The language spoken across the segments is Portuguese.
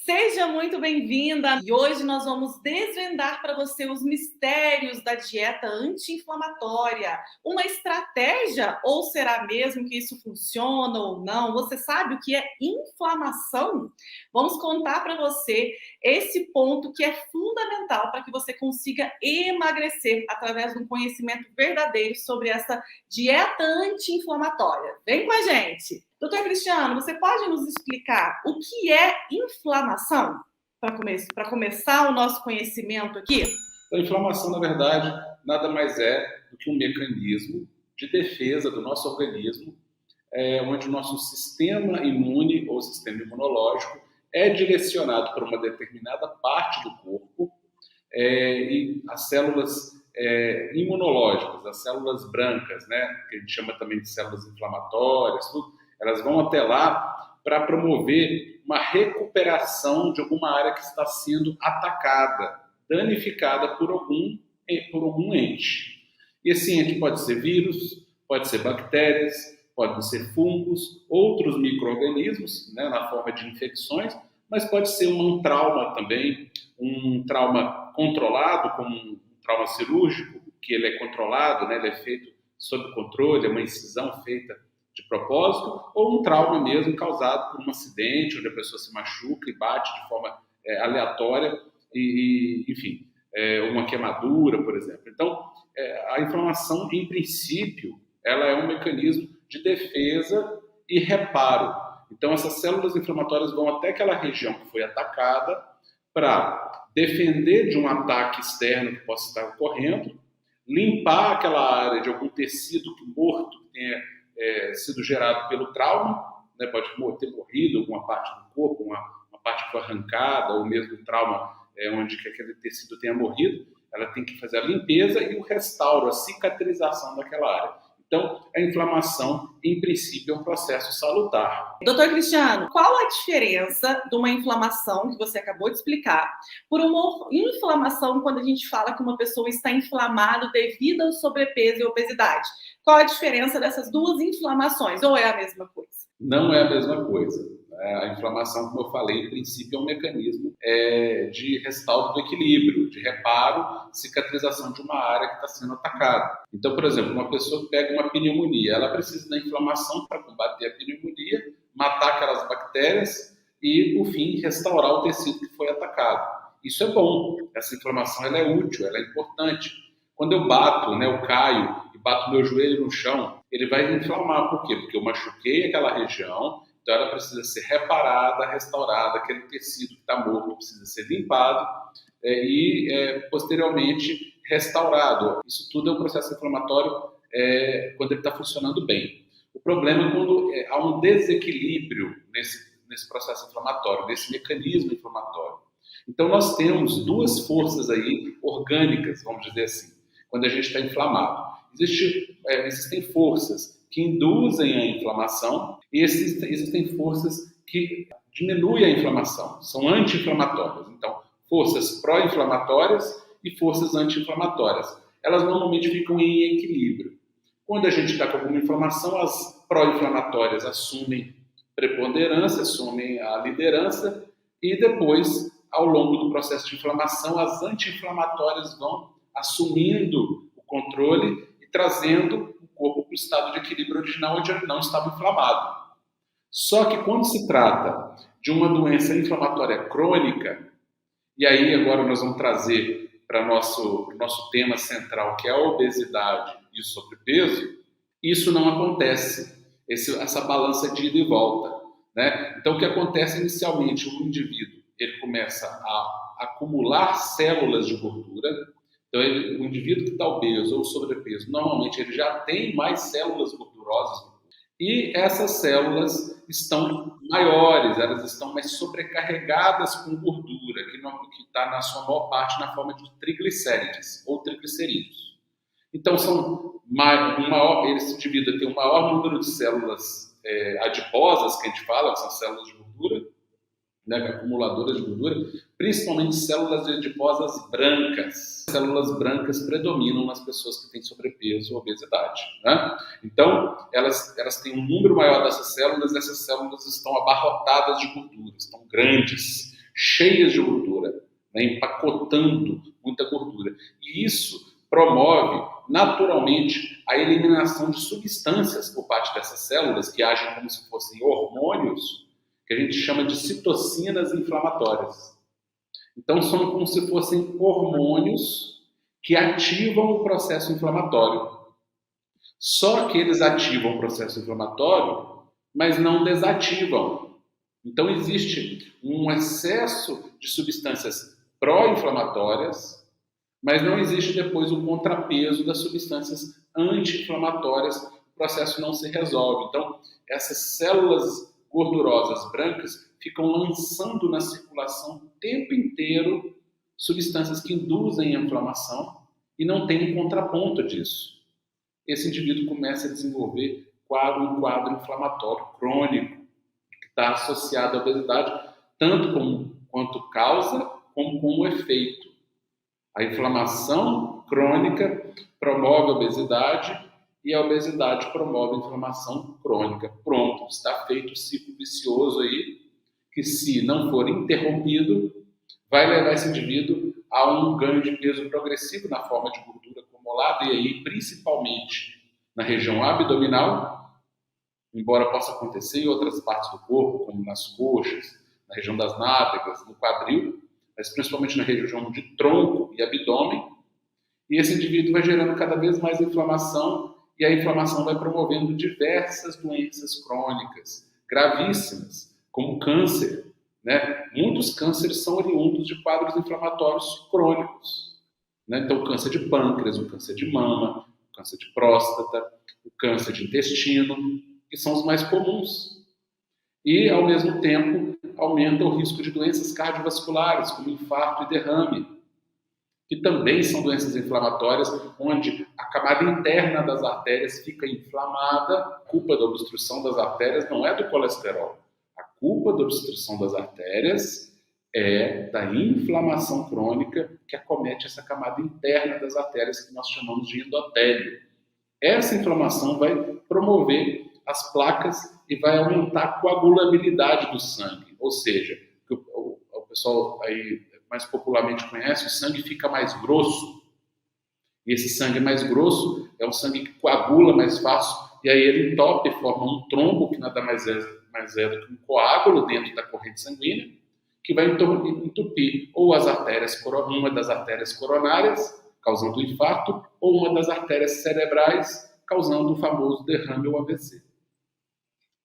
Seja muito bem-vinda! E hoje nós vamos desvendar para você os mistérios da dieta anti-inflamatória. Uma estratégia ou será mesmo que isso funciona ou não? Você sabe o que é inflamação? Vamos contar para você esse ponto que é fundamental para que você consiga emagrecer através de um conhecimento verdadeiro sobre essa dieta anti-inflamatória. Vem com a gente! Doutor Cristiano, você pode nos explicar o que é inflamação? Para começar o nosso conhecimento aqui? A inflamação, na verdade, nada mais é do que um mecanismo de defesa do nosso organismo, onde o nosso sistema imune ou sistema imunológico é direcionado para uma determinada parte do corpo e as células imunológicas, as células brancas, né, que a gente chama também de células inflamatórias, tudo, elas vão até lá para promover uma recuperação de alguma área que está sendo atacada, danificada por algum ente. E assim, aqui pode ser vírus, pode ser bactérias, podem ser fungos, outros micro-organismos, né, na forma de infecções, mas pode ser um trauma também, um trauma controlado, como um trauma cirúrgico, que ele é controlado, né, ele é feito sob controle, é uma incisão feita de propósito, ou um trauma mesmo causado por um acidente, onde a pessoa se machuca e bate de forma aleatória, enfim, uma queimadura, por exemplo. Então, a inflamação, em princípio, ela é um mecanismo de defesa e reparo. Então, essas células inflamatórias vão até aquela região que foi atacada para defender de um ataque externo que possa estar ocorrendo, limpar aquela área de algum tecido morto que tenha sido gerado pelo trauma, né? Pode ter morrido alguma parte do corpo, uma parte que foi arrancada, ou mesmo o trauma onde que aquele tecido tenha morrido, ela tem que fazer a limpeza e o restauro, a cicatrização daquela área. Então, a inflamação, em princípio, é um processo salutar. Doutor Cristiano, qual a diferença de uma inflamação, que você acabou de explicar, por uma inflamação quando a gente fala que uma pessoa está inflamada devido ao sobrepeso e obesidade? Qual a diferença dessas duas inflamações? Ou é a mesma coisa? Não é a mesma coisa. A inflamação, como eu falei, em princípio é um mecanismo de restauro do equilíbrio, de reparo, cicatrização de uma área que está sendo atacada. Então, por exemplo, uma pessoa que pega uma pneumonia, ela precisa da inflamação para combater a pneumonia, matar aquelas bactérias e, por fim, restaurar o tecido que foi atacado. Isso é bom, essa inflamação ela é útil, ela é importante. Quando eu bato, né, eu caio e bato meu joelho no chão, ele vai inflamar. Por quê? Porque eu machuquei aquela região, então ela precisa ser reparada, restaurada, aquele tecido que está morto precisa ser limpado e posteriormente restaurado. Isso tudo é um processo inflamatório quando ele está funcionando bem. O problema é quando há um desequilíbrio nesse processo inflamatório, nesse mecanismo inflamatório. Então nós temos duas forças aí orgânicas, vamos dizer assim, quando a gente está inflamado. Existem forças que induzem a inflamação e existem forças que diminuem a inflamação, são anti-inflamatórias. Então, forças pró-inflamatórias e forças anti-inflamatórias. Elas normalmente ficam em equilíbrio. Quando a gente está com alguma inflamação, as pró-inflamatórias assumem preponderância, assumem a liderança e depois, ao longo do processo de inflamação, as anti-inflamatórias vão assumindo o controle e trazendo o corpo para o estado de equilíbrio original, onde ele não estava inflamado. Só que quando se trata de uma doença inflamatória crônica, e aí agora nós vamos trazer para nosso tema central, que é a obesidade e o sobrepeso, isso não acontece, essa balança de ida e volta, né? Então o que acontece inicialmente, o indivíduo ele começa a acumular células de gordura. Então, o indivíduo que está obeso ou sobrepeso, normalmente ele já tem mais células gordurosas e essas células estão maiores, elas estão mais sobrecarregadas com gordura, que está na sua maior parte na forma de triglicérides ou triglicerídeos. Então, esse indivíduo tem um maior número de células adiposas, que a gente fala, que são células de gordura, né, acumuladoras de gordura, principalmente células adiposas brancas. Células brancas predominam nas pessoas que têm sobrepeso ou obesidade, né? Então, elas têm um número maior dessas células estão abarrotadas de gordura, estão grandes, cheias de gordura, né, empacotando muita gordura. E isso promove naturalmente a eliminação de substâncias por parte dessas células que agem como se fossem hormônios, que a gente chama de citocinas inflamatórias. Então, são como se fossem hormônios que ativam o processo inflamatório. Só que eles ativam o processo inflamatório, mas não desativam. Então, existe um excesso de substâncias pró-inflamatórias, mas não existe depois o contrapeso das substâncias anti-inflamatórias, o processo não se resolve. Então, essas células gordurosas brancas ficam lançando na circulação o tempo inteiro substâncias que induzem a inflamação e não tem um contraponto disso. Esse indivíduo começa a desenvolver um quadro inflamatório crônico, que está associado à obesidade, tanto quanto causa, como como efeito. A inflamação crônica promove a obesidade e a obesidade promove a inflamação crônica. Pronto, está feito o ciclo vicioso aí, que se não for interrompido, vai levar esse indivíduo a um ganho de peso progressivo na forma de gordura acumulada e aí principalmente na região abdominal, embora possa acontecer em outras partes do corpo, como nas coxas, na região das nádegas, no quadril, mas principalmente na região de tronco e abdômen, e esse indivíduo vai gerando cada vez mais inflamação, e a inflamação vai promovendo diversas doenças crônicas, gravíssimas, como câncer, né? Muitos cânceres são oriundos de quadros inflamatórios crônicos, né? Então, o câncer de pâncreas, o câncer de mama, o câncer de próstata, o câncer de intestino, que são os mais comuns. E, ao mesmo tempo, aumenta o risco de doenças cardiovasculares, como infarto e derrame, que também são doenças inflamatórias, onde a camada interna das artérias fica inflamada. A culpa da obstrução das artérias não é do colesterol. A culpa da obstrução das artérias é da inflamação crônica que acomete essa camada interna das artérias, que nós chamamos de endotélio. Essa inflamação vai promover as placas e vai aumentar a coagulabilidade do sangue, ou seja, o pessoal aí mais popularmente conhece, o sangue fica mais grosso. E esse sangue mais grosso é um sangue que coagula mais fácil, e aí ele entope, forma um trombo, que nada mais é do que um coágulo dentro da corrente sanguínea, que vai entupir ou uma das artérias coronárias, causando o infarto, ou uma das artérias cerebrais, causando o famoso derrame ou AVC.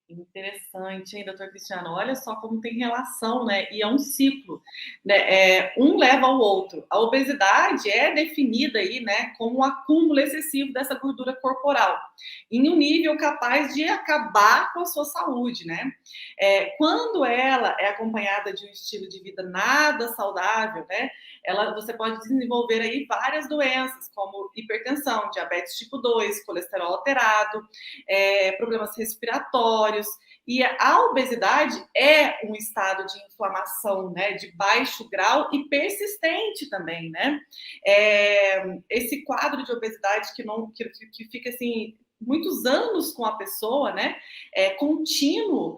Interessante, hein, doutor Cristiano? Olha só como tem relação, né? E é um ciclo, né? Um leva ao outro. A obesidade é definida aí, né, como um acúmulo excessivo dessa gordura corporal, em um nível capaz de acabar com a sua saúde, né? Quando ela é acompanhada de um estilo de vida nada saudável, né? Você pode desenvolver aí várias doenças, como hipertensão, diabetes tipo 2, colesterol alterado, problemas respiratórios. E a obesidade é um estado de inflamação, né, de baixo grau e persistente também, né? Esse quadro de obesidade que fica assim muitos anos com a pessoa, né, contínuo,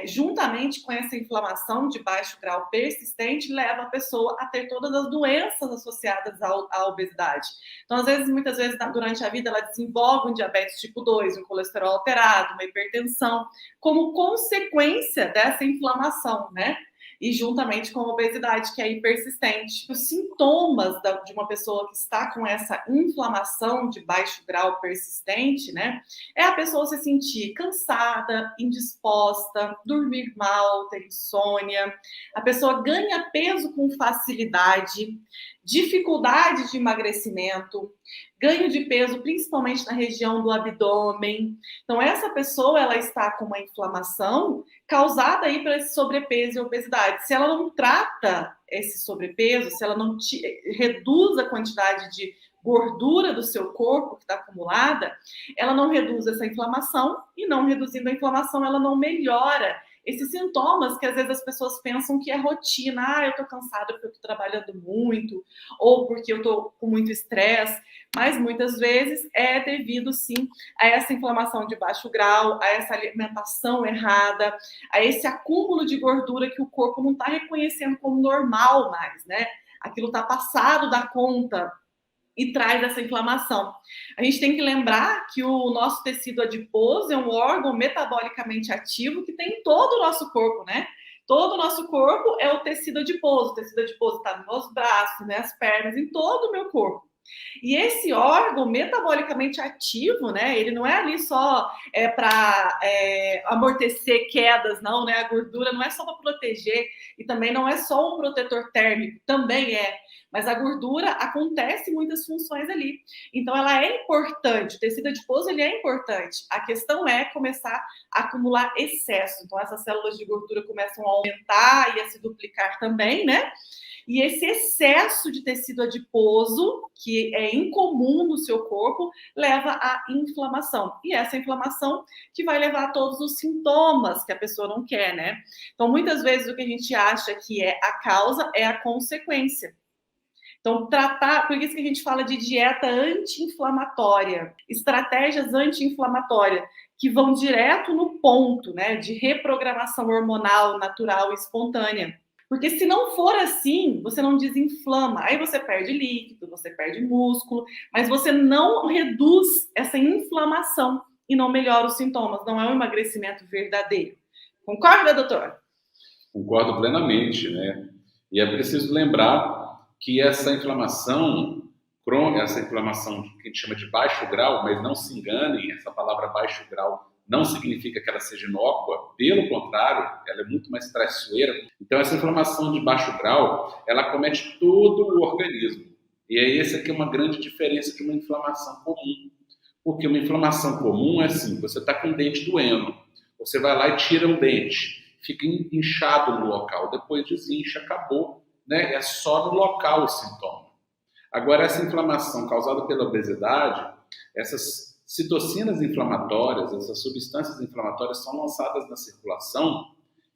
juntamente com essa inflamação de baixo grau persistente, leva a pessoa a ter todas as doenças associadas à obesidade. Então, muitas vezes, durante a vida, ela desenvolve um diabetes tipo 2, um colesterol alterado, uma hipertensão, como consequência dessa inflamação, né? E juntamente com a obesidade, que é persistente. Os sintomas de uma pessoa que está com essa inflamação de baixo grau persistente, né, é a pessoa se sentir cansada, indisposta, dormir mal, ter insônia, a pessoa ganha peso com facilidade, dificuldade de emagrecimento, ganho de peso principalmente na região do abdômen. Então, essa pessoa, ela está com uma inflamação causada aí por esse sobrepeso e obesidade. Se ela não trata esse sobrepeso, se ela não reduz a quantidade de gordura do seu corpo que está acumulada, ela não reduz essa inflamação, e não reduzindo a inflamação, ela não melhora Esses sintomas que às vezes as pessoas pensam que é rotina, eu estou cansada porque eu estou trabalhando muito, ou porque eu estou com muito estresse, mas muitas vezes é devido sim a essa inflamação de baixo grau, a essa alimentação errada, a esse acúmulo de gordura que o corpo não está reconhecendo como normal mais, né? Aquilo está passado da conta e traz essa inflamação. A gente tem que lembrar que o nosso tecido adiposo é um órgão metabolicamente ativo que tem em todo o nosso corpo, né? Todo o nosso corpo é o tecido adiposo. O tecido adiposo está nos braços, nas pernas, em todo o meu corpo. E esse órgão metabolicamente ativo, né? Ele não é ali só para amortecer quedas, não, né? A gordura não é só para proteger e também não é só um protetor térmico, também é. Mas a gordura acontece muitas funções ali. Então ela é importante, o tecido adiposo ele é importante. A questão é começar a acumular excesso. Então essas células de gordura começam a aumentar e a se duplicar também, né? E esse excesso de tecido adiposo, que é incomum no seu corpo, leva à inflamação. E essa inflamação que vai levar a todos os sintomas que a pessoa não quer, né? Então, muitas vezes o que a gente acha que é a causa é a consequência. Então, por isso que a gente fala de dieta anti-inflamatória, estratégias anti-inflamatórias, que vão direto no ponto, né, de reprogramação hormonal natural e espontânea. Porque se não for assim, você não desinflama. Aí você perde líquido, você perde músculo, mas você não reduz essa inflamação e não melhora os sintomas. Não é um emagrecimento verdadeiro. Concorda, doutor? Concordo plenamente, né? E é preciso lembrar que essa inflamação que a gente chama de baixo grau, mas não se enganem, essa palavra baixo grau não significa que ela seja inócua, pelo contrário, ela é muito mais traiçoeira. Então, essa inflamação de baixo grau, ela acomete todo o organismo. E é essa que é uma grande diferença de uma inflamação comum. Porque uma inflamação comum é assim, você está com o dente doendo, você vai lá e tira o dente, fica inchado no local, depois desincha, acabou, né? É só no local o sintoma. Agora, essa inflamação causada pela obesidade, essas citocinas inflamatórias, essas substâncias inflamatórias são lançadas na circulação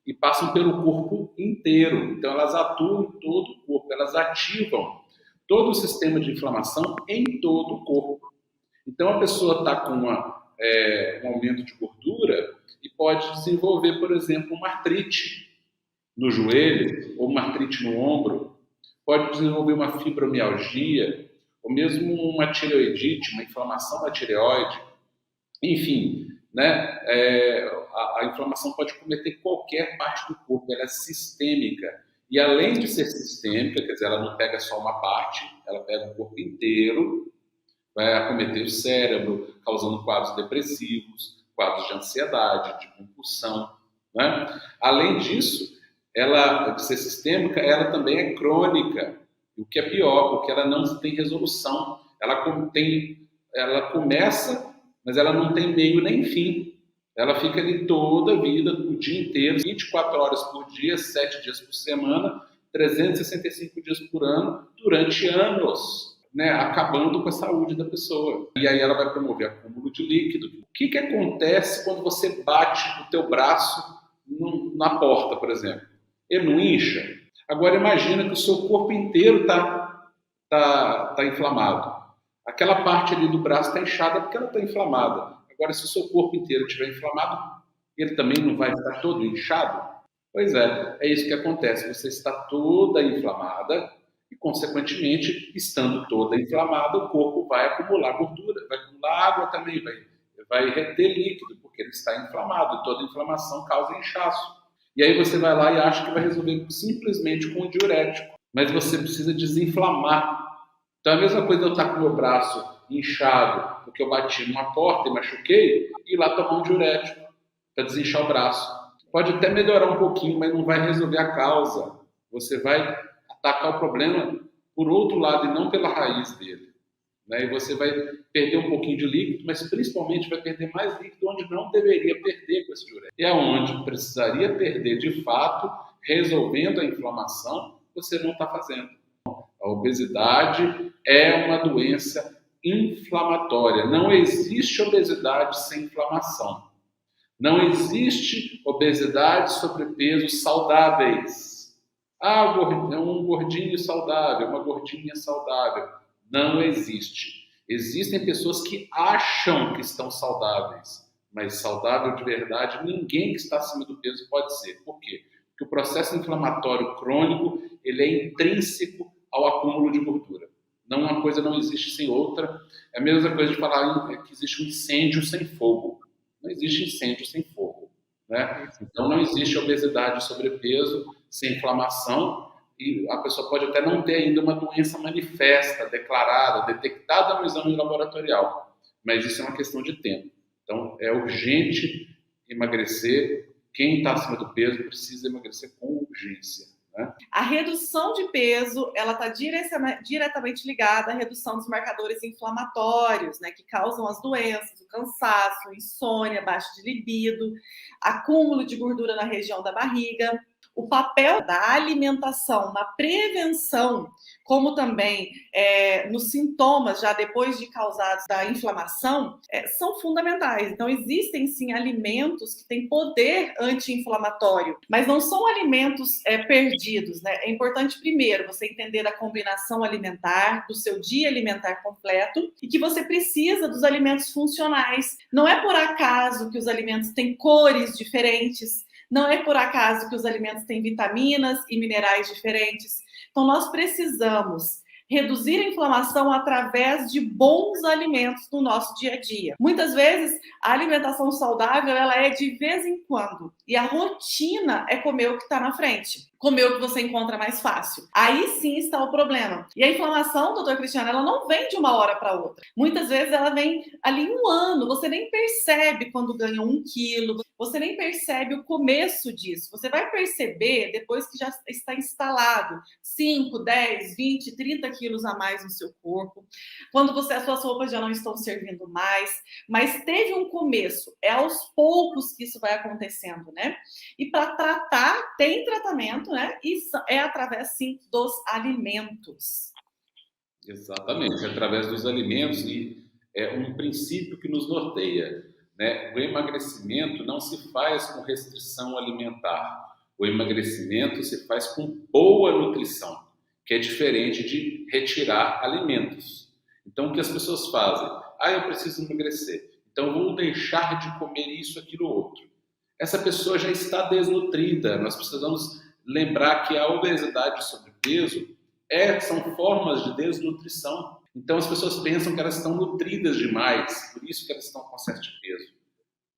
e passam pelo corpo inteiro. Então, elas atuam em todo o corpo, elas ativam todo o sistema de inflamação em todo o corpo. Então, a pessoa está com um aumento de gordura e pode desenvolver, por exemplo, uma artrite no joelho ou uma artrite no ombro, pode desenvolver uma fibromialgia, ou mesmo uma tireoidite, uma inflamação da tireoide. Enfim, né? A inflamação pode cometer qualquer parte do corpo, ela é sistêmica. E além de ser sistêmica, quer dizer, ela não pega só uma parte, ela pega o corpo inteiro, vai acometer o cérebro, causando quadros depressivos, quadros de ansiedade, de compulsão, né? Além disso, ela, de ser sistêmica, ela também é crônica, o que é pior, porque ela não tem resolução. Ela começa, mas ela não tem meio nem fim. Ela fica ali toda a vida, o dia inteiro, 24 horas por dia, 7 dias por semana, 365 dias por ano, durante anos, né, acabando com a saúde da pessoa. E aí ela vai promover acúmulo de líquido. O que acontece quando você bate o teu braço na porta, por exemplo? Ele não incha? Agora imagina que o seu corpo inteiro está inflamado. Aquela parte ali do braço está inchada porque ela está inflamada. Agora, se o seu corpo inteiro estiver inflamado, ele também não vai estar todo inchado? Pois é isso que acontece. Você está toda inflamada e, consequentemente, estando toda inflamada, o corpo vai acumular gordura, vai acumular água também, vai reter líquido, porque ele está inflamado. E toda inflamação causa inchaço. E aí você vai lá e acha que vai resolver simplesmente com um diurético. Mas você precisa desinflamar. Então é a mesma coisa eu estar com o meu braço inchado, porque eu bati numa porta e machuquei, e ir lá tomar um diurético para desinchar o braço. Pode até melhorar um pouquinho, mas não vai resolver a causa. Você vai atacar o problema por outro lado e não pela raiz dele. Né? E você vai perder um pouquinho de líquido, mas principalmente vai perder mais líquido onde não deveria perder com esse diurético. E aonde precisaria perder de fato, resolvendo a inflamação, você não está fazendo. A obesidade é uma doença inflamatória. Não existe obesidade sem inflamação. Não existe obesidade e sobrepeso saudáveis. Um gordinho saudável, uma gordinha saudável. Não existe. Existem pessoas que acham que estão saudáveis, mas saudável de verdade, ninguém que está acima do peso pode ser. Por quê? Porque o processo inflamatório crônico, ele é intrínseco ao acúmulo de gordura. Não, uma coisa não existe sem outra. É a mesma coisa de falar que existe um incêndio sem fogo. Não existe incêndio sem fogo, né? Então não existe obesidade e sobrepeso sem inflamação, e a pessoa pode até não ter ainda uma doença manifesta, declarada, detectada no exame laboratorial, mas isso é uma questão de tempo. Então é urgente emagrecer. Quem está acima do peso precisa emagrecer com urgência, né? A redução de peso, ela está diretamente ligada à redução dos marcadores inflamatórios, né, que causam as doenças, o cansaço, insônia, baixa de libido, acúmulo de gordura na região da barriga. O papel da alimentação na prevenção, como também nos sintomas já depois de causados da inflamação, são fundamentais. Então, existem sim alimentos que têm poder anti-inflamatório, mas não são alimentos perdidos, né? É importante, primeiro, você entender a combinação alimentar, do seu dia alimentar completo, e que você precisa dos alimentos funcionais. Não é por acaso que os alimentos têm cores diferentes, não é por acaso que os alimentos têm vitaminas e minerais diferentes. Então, nós precisamos reduzir a inflamação através de bons alimentos no nosso dia a dia. Muitas vezes, a alimentação saudável, ela é de vez em quando. E a rotina é comer o que está na frente. Comer o que você encontra mais fácil. Aí sim está o problema. E a inflamação, doutor Cristiano, ela não vem de uma hora para outra. Muitas vezes ela vem ali em um ano. Você nem percebe quando ganha 1 quilo. Você nem percebe o começo disso. Você vai perceber depois que já está instalado 5, 10, 20, 30 quilos a mais no seu corpo. Quando as suas roupas já não estão servindo mais. Mas teve um começo. É aos poucos que isso vai acontecendo, né? E para tratar, tem tratamento, né? E é através, sim, dos alimentos. Exatamente, através dos alimentos, e é um princípio que nos norteia, né? O emagrecimento não se faz com restrição alimentar. O emagrecimento se faz com boa nutrição, que é diferente de retirar alimentos. Então, o que as pessoas fazem? Eu preciso emagrecer, então vou deixar de comer isso, aquilo, outro. Essa pessoa já está desnutrida. Nós precisamos lembrar que a obesidade e o sobrepeso são formas de desnutrição. Então as pessoas pensam que elas estão nutridas demais, por isso que elas estão com excesso de peso.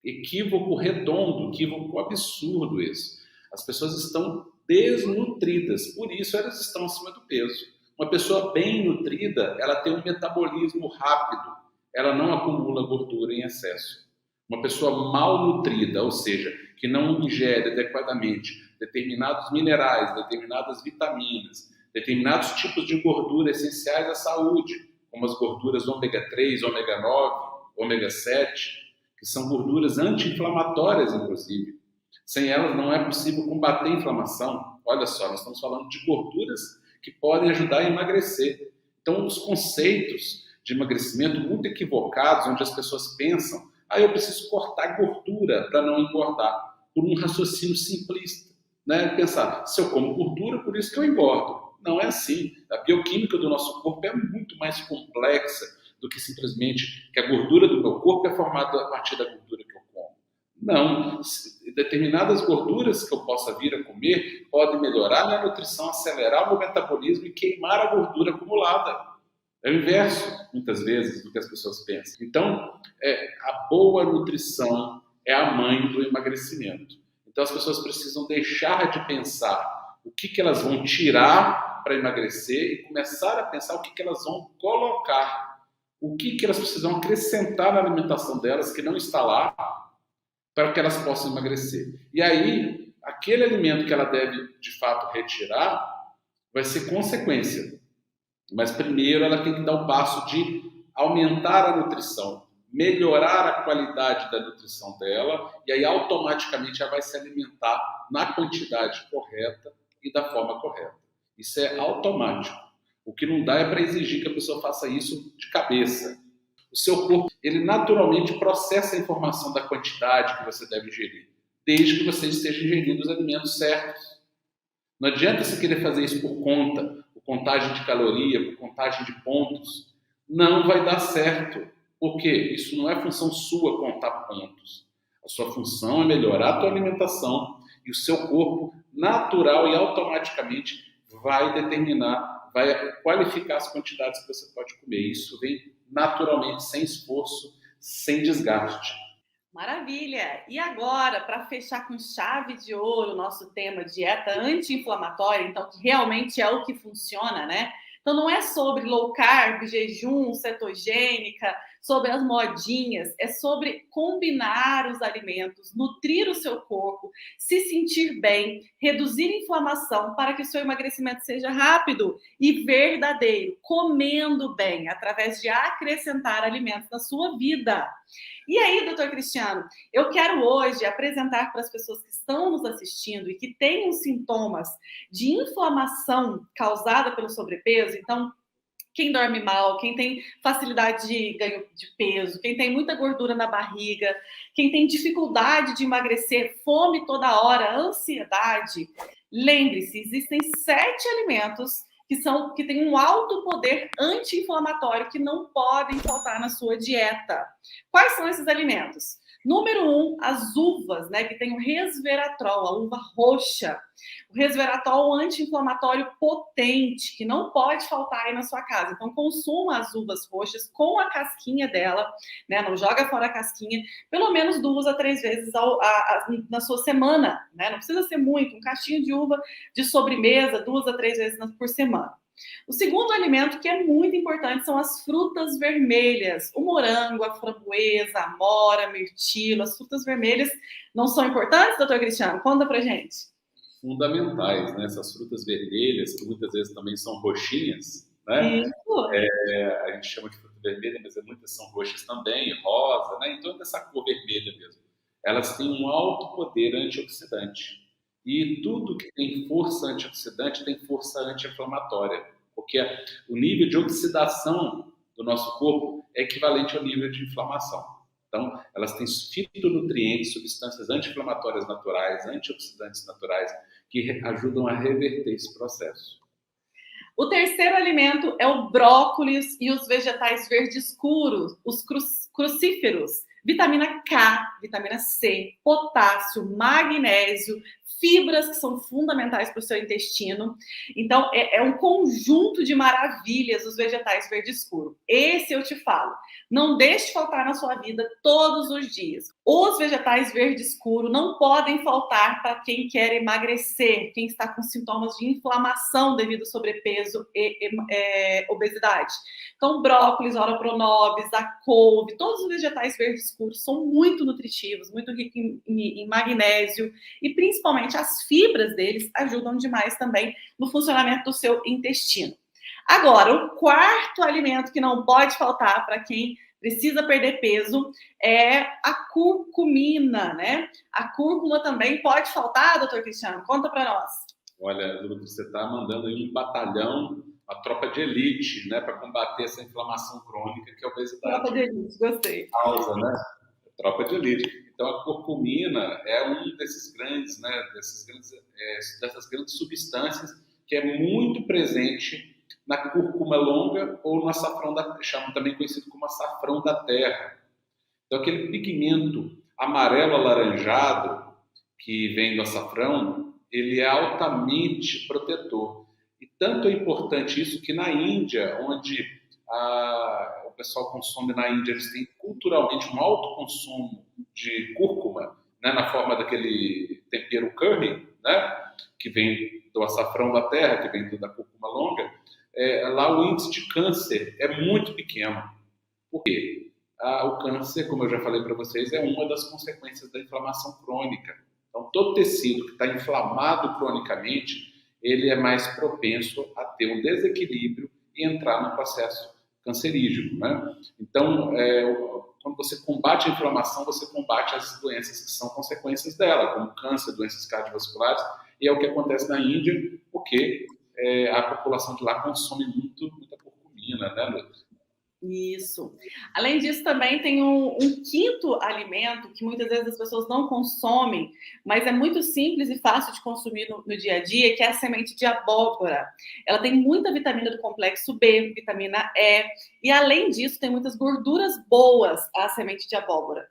Equívoco redondo, equívoco absurdo isso. As pessoas estão desnutridas, por isso elas estão acima do peso. Uma pessoa bem nutrida, ela tem um metabolismo rápido, ela não acumula gordura em excesso. Uma pessoa mal nutrida, ou seja, que não ingere adequadamente determinados minerais, determinadas vitaminas, determinados tipos de gordura essenciais à saúde, como as gorduras ômega 3, ômega 9, ômega 7, que são gorduras anti-inflamatórias, inclusive. Sem elas não é possível combater a inflamação. Olha só, nós estamos falando de gorduras que podem ajudar a emagrecer. Então, os conceitos de emagrecimento muito equivocados, onde as pessoas pensam, eu preciso cortar gordura para não engordar, por um raciocínio simplista, né? Pensar, se eu como gordura, por isso que eu engordo. Não é assim. A bioquímica do nosso corpo é muito mais complexa do que simplesmente que a gordura do meu corpo é formada a partir da gordura que eu como. Não. Determinadas gorduras que eu possa vir a comer podem melhorar a minha nutrição, acelerar o meu metabolismo e queimar a gordura acumulada. É o inverso, muitas vezes, do que as pessoas pensam. Então, a boa nutrição é a mãe do emagrecimento. Então, as pessoas precisam deixar de pensar o que elas vão tirar para emagrecer e começar a pensar o que elas vão colocar. O que elas precisam acrescentar na alimentação delas que não está lá para que elas possam emagrecer. E aí, aquele alimento que ela deve, de fato, retirar vai ser consequência. Mas primeiro ela tem que dar o passo de aumentar a nutrição, melhorar a qualidade da nutrição dela, e aí automaticamente ela vai se alimentar na quantidade correta e da forma correta. Isso é automático. O que não dá é para exigir que a pessoa faça isso de cabeça. O seu corpo, ele naturalmente processa a informação da quantidade que você deve ingerir, desde que você esteja ingerindo os alimentos certos. Não adianta você querer fazer isso por conta, por contagem de caloria, por contagem de pontos. Não vai dar certo. Por quê? Isso não é função sua contar pontos. A sua função é melhorar a tua alimentação e o seu corpo, natural e automaticamente, vai determinar, vai qualificar as quantidades que você pode comer. Isso vem naturalmente, sem esforço, sem desgaste. Maravilha! E agora, para fechar com chave de ouro o nosso tema dieta anti-inflamatória, então, que realmente é o que funciona, né? Então, não é sobre low carb, jejum, cetogênica, sobre as modinhas, é sobre combinar os alimentos, nutrir o seu corpo, se sentir bem, reduzir a inflamação para que o seu emagrecimento seja rápido e verdadeiro, comendo bem, através de acrescentar alimentos na sua vida. E aí, doutor Cristiano, eu quero hoje apresentar para as pessoas que estão nos assistindo e que tenham sintomas de inflamação causada pelo sobrepeso. Então, quem dorme mal, quem tem facilidade de ganho de peso, quem tem muita gordura na barriga, quem tem dificuldade de emagrecer, fome toda hora, ansiedade, lembre-se, existem 7 alimentos que têm um alto poder anti-inflamatório que não podem faltar na sua dieta. Quais são esses alimentos? Número 1, as uvas, né, que tem o resveratrol, a uva roxa. O resveratrol é um anti-inflamatório potente, que não pode faltar aí na sua casa. Então, consuma as uvas roxas com a casquinha dela, né? Não joga fora a casquinha, pelo menos 2 a 3 vezes na sua semana, né? Não precisa ser muito, um cachinho de uva de sobremesa, 2 a 3 vezes por semana. O segundo alimento que é muito importante são as frutas vermelhas, o morango, a framboesa, a amora, a mirtilo. As frutas vermelhas não são importantes, doutor Cristiano? Conta pra gente. Fundamentais, né? Essas frutas vermelhas, que muitas vezes também são roxinhas, né? Isso. A gente chama de fruta vermelha, mas muitas são roxas também, rosa, né? Então, dessa cor vermelha mesmo. Elas têm um alto poder antioxidante. E tudo que tem força antioxidante tem força anti-inflamatória, porque o nível de oxidação do nosso corpo é equivalente ao nível de inflamação. Então, elas têm fitonutrientes, substâncias anti-inflamatórias naturais, antioxidantes naturais, que ajudam a reverter esse processo. O terceiro alimento é o brócolis e os vegetais verdes escuros, os crucíferos. Vitamina K, vitamina C, potássio, magnésio, fibras que são fundamentais para o seu intestino. Então, é um conjunto de maravilhas os vegetais verde escuro. Esse eu te falo. Não deixe faltar na sua vida todos os dias. Os vegetais verde escuro não podem faltar para quem quer emagrecer, quem está com sintomas de inflamação devido ao sobrepeso e obesidade. Então, brócolis, ora pronobis, a couve, todos os vegetais verde escuros são muito nutritivos, muito ricos em magnésio e principalmente as fibras deles ajudam demais também no funcionamento do seu intestino. Agora, o quarto alimento que não pode faltar para quem precisa perder peso é a curcumina, né? A cúrcuma também pode faltar, doutor Cristiano? Conta para nós. Olha, você está mandando aí um batalhão, uma tropa de elite, né, para combater essa inflamação crônica que é a obesidade. Tropa de elite, gostei. Causa, né? Tropa de elite. Então, a curcumina é um desses grandes, né, dessas grandes substâncias que é muito presente na cúrcuma longa ou no açafrão chama também conhecido como açafrão da terra. Então, aquele pigmento amarelo alaranjado que vem do açafrão, ele é altamente protetor. E tanto é importante isso que na Índia, onde o pessoal consome na Índia, eles têm culturalmente um alto consumo de cúrcuma, né, na forma daquele tempero curry, né, que vem do açafrão da terra, que vem da cúrcuma longa. Lá o índice de câncer é muito pequeno. Por quê? O câncer, como eu já falei para vocês, é uma das consequências da inflamação crônica. Então, todo tecido que está inflamado cronicamente, ele é mais propenso a ter um desequilíbrio e entrar no processo cancerígeno, né? Então, quando você combate a inflamação, você combate as doenças que são consequências dela, como câncer, doenças cardiovasculares, e é o que acontece na Índia, porque a população de lá consome muita curcumina, né, Luiz? Isso. Além disso, também tem um quinto alimento que muitas vezes as pessoas não consomem, mas é muito simples e fácil de consumir no dia a dia, que é a semente de abóbora. Ela tem muita vitamina do complexo B, vitamina E, e além disso, tem muitas gorduras boas a semente de abóbora.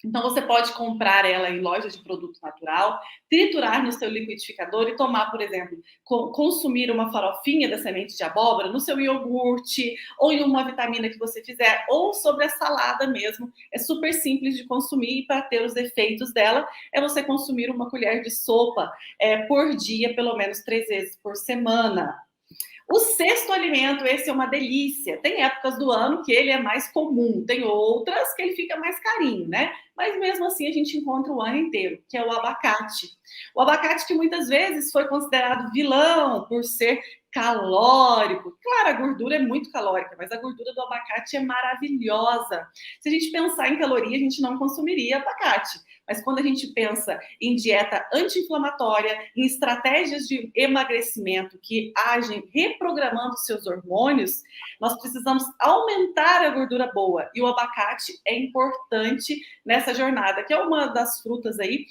Então, você pode comprar ela em lojas de produto natural, triturar no seu liquidificador e tomar, por exemplo, consumir uma farofinha da semente de abóbora no seu iogurte, ou em uma vitamina que você fizer, ou sobre a salada mesmo. É super simples de consumir e para ter os efeitos dela, é você consumir uma colher de sopa por dia, pelo menos 3 vezes por semana. O sexto alimento, esse é uma delícia. Tem épocas do ano que ele é mais comum, tem outras que ele fica mais carinho, né? Mas mesmo assim a gente encontra o ano inteiro, que é o abacate. O abacate que muitas vezes foi considerado vilão por ser calórico. Claro, a gordura é muito calórica, mas a gordura do abacate é maravilhosa. Se a gente pensar em caloria, a gente não consumiria abacate. Mas quando a gente pensa em dieta anti-inflamatória, em estratégias de emagrecimento que agem reprogramando seus hormônios, nós precisamos aumentar a gordura boa. E o abacate é importante nessa jornada, que é uma das frutas aí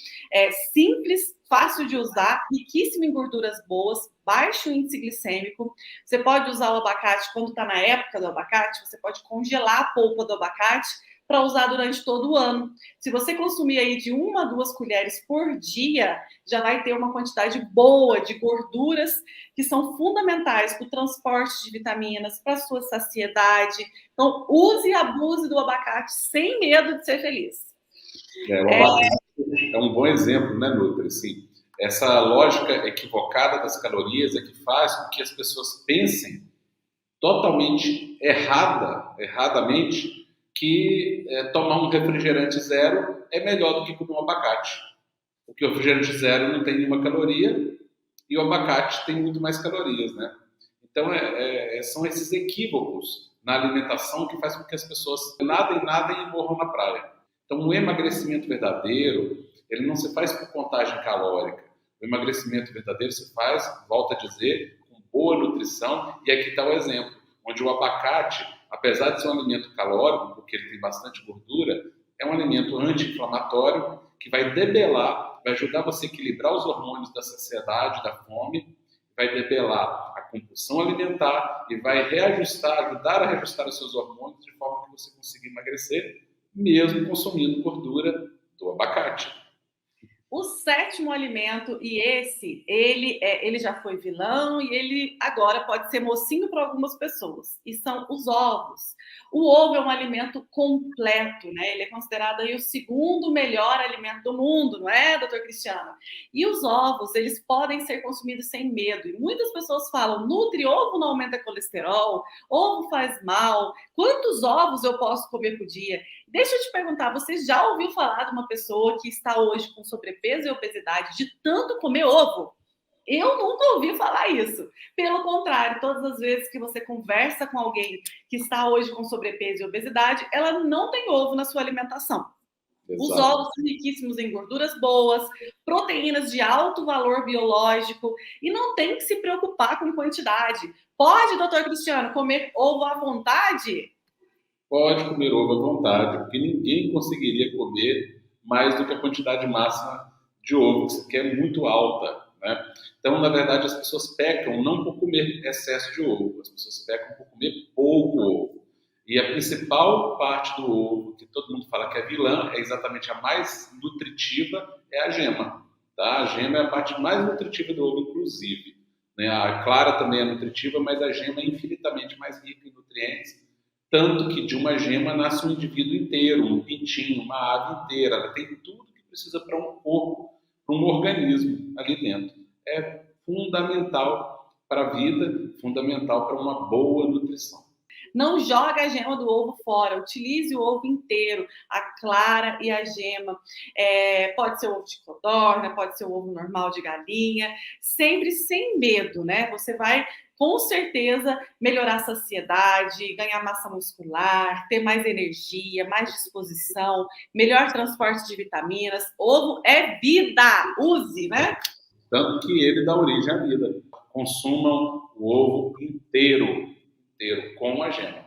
simples, fácil de usar, riquíssimo em gorduras boas, baixo índice glicêmico. Você pode usar o abacate quando está na época do abacate, você pode congelar a polpa do abacate para usar durante todo o ano. Se você consumir aí de 1 a 2 colheres por dia, já vai ter uma quantidade boa de gorduras que são fundamentais para o transporte de vitaminas, para a sua saciedade. Então, use e abuse do abacate sem medo de ser feliz. O abacate é um bom exemplo, né, Nutri? Assim, essa lógica equivocada das calorias é que faz com que as pessoas pensem totalmente erradamente, que tomar um refrigerante zero é melhor do que comer um abacate. Porque o refrigerante zero não tem nenhuma caloria e o abacate tem muito mais calorias, né? Então, são esses equívocos na alimentação que faz com que as pessoas nadem e morram na praia. Então, o emagrecimento verdadeiro, ele não se faz por contagem calórica. O emagrecimento verdadeiro se faz, volto a dizer, com boa nutrição. E aqui está o exemplo, onde o abacate, apesar de ser um alimento calórico, porque ele tem bastante gordura, é um alimento anti-inflamatório que vai debelar, vai ajudar você a equilibrar os hormônios da saciedade, da fome, vai debelar a compulsão alimentar e vai ajudar a reajustar os seus hormônios de forma que você consiga emagrecer, mesmo consumindo gordura do abacate. O sétimo alimento, e ele já foi vilão e ele agora pode ser mocinho para algumas pessoas, e são os ovos. O ovo é um alimento completo, né? Ele é considerado aí o segundo melhor alimento do mundo, não é, doutor Cristiano? E os ovos, eles podem ser consumidos sem medo. E muitas pessoas falam, Nutri, ovo não aumenta colesterol, ovo faz mal, quantos ovos eu posso comer por dia? Deixa eu te perguntar, você já ouviu falar de uma pessoa que está hoje com sobrepeso e obesidade de tanto comer ovo? Eu nunca ouvi falar isso. Pelo contrário, todas as vezes que você conversa com alguém que está hoje com sobrepeso e obesidade, ela não tem ovo na sua alimentação. Exato. Os ovos são riquíssimos em gorduras boas, proteínas de alto valor biológico e não tem que se preocupar com quantidade. Pode, doutor Cristiano, comer ovo à vontade? Pode comer ovo à vontade, porque ninguém conseguiria comer mais do que a quantidade máxima de ovo, que é muito alta, né? Então, na verdade, as pessoas pecam não por comer excesso de ovo, as pessoas pecam por comer pouco ovo. E a principal parte do ovo, que todo mundo fala que é vilã, é exatamente a mais nutritiva, é a gema. Tá? A gema é a parte mais nutritiva do ovo, inclusive. Né? A clara também é nutritiva, mas a gema é infinitamente mais rica em nutrientes. Tanto que de uma gema nasce um indivíduo inteiro, um pintinho, uma ave inteira. Ela tem tudo que precisa para um corpo, para um organismo ali dentro. É fundamental para a vida, fundamental para uma boa nutrição. Não joga a gema do ovo fora, utilize o ovo inteiro, a clara e a gema. Pode ser o ovo de codorna, pode ser o ovo normal de galinha, sempre sem medo, né? Você vai com certeza melhorar a saciedade, ganhar massa muscular, ter mais energia, mais disposição, melhor transporte de vitaminas. Ovo é vida, use, né? Tanto que ele dá origem à vida. Consumam o ovo inteiro com a gema.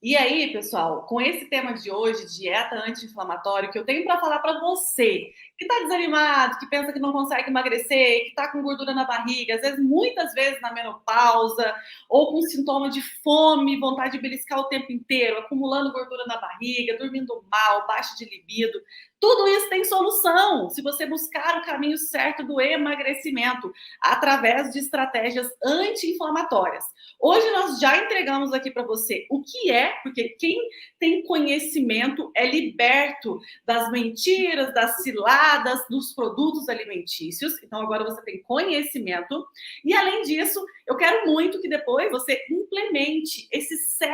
E aí, pessoal, com esse tema de hoje, dieta anti-inflamatória, que eu tenho para falar para você, que está desanimado, que pensa que não consegue emagrecer, que está com gordura na barriga, às vezes, muitas vezes na menopausa, ou com sintoma de fome, vontade de beliscar o tempo inteiro, acumulando gordura na barriga, dormindo mal, baixa de libido. Tudo isso tem solução se você buscar o caminho certo do emagrecimento, através de estratégias anti-inflamatórias. Hoje nós já entregamos aqui para você o que é, porque quem tem conhecimento é liberto das mentiras, das ciladas, dos produtos alimentícios. Então agora você tem conhecimento. E além disso, eu quero muito que depois você implemente esses 7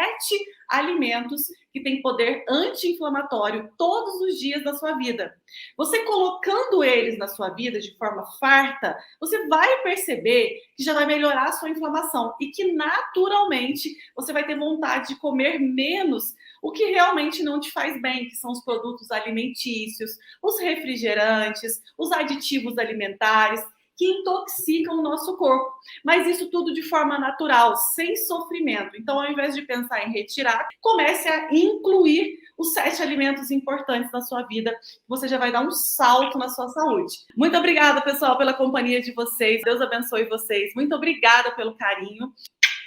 alimentos que têm poder anti-inflamatório todos os dias da sua vida. Você colocando eles na sua vida de forma farta, você vai perceber que já vai melhorar a sua inflamação e que naturalmente você vai ter vontade de comer menos o que realmente não te faz bem, que são os produtos alimentícios, os refrigerantes, os aditivos alimentares, que intoxicam o nosso corpo. Mas isso tudo de forma natural, sem sofrimento. Então, ao invés de pensar em retirar, comece a incluir os 7 alimentos importantes na sua vida. Você já vai dar um salto na sua saúde. Muito obrigada, pessoal, pela companhia de vocês. Deus abençoe vocês. Muito obrigada pelo carinho.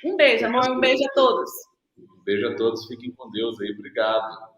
Um beijo, amor. Um beijo a todos. Um beijo a todos. Fiquem com Deus aí. Obrigado.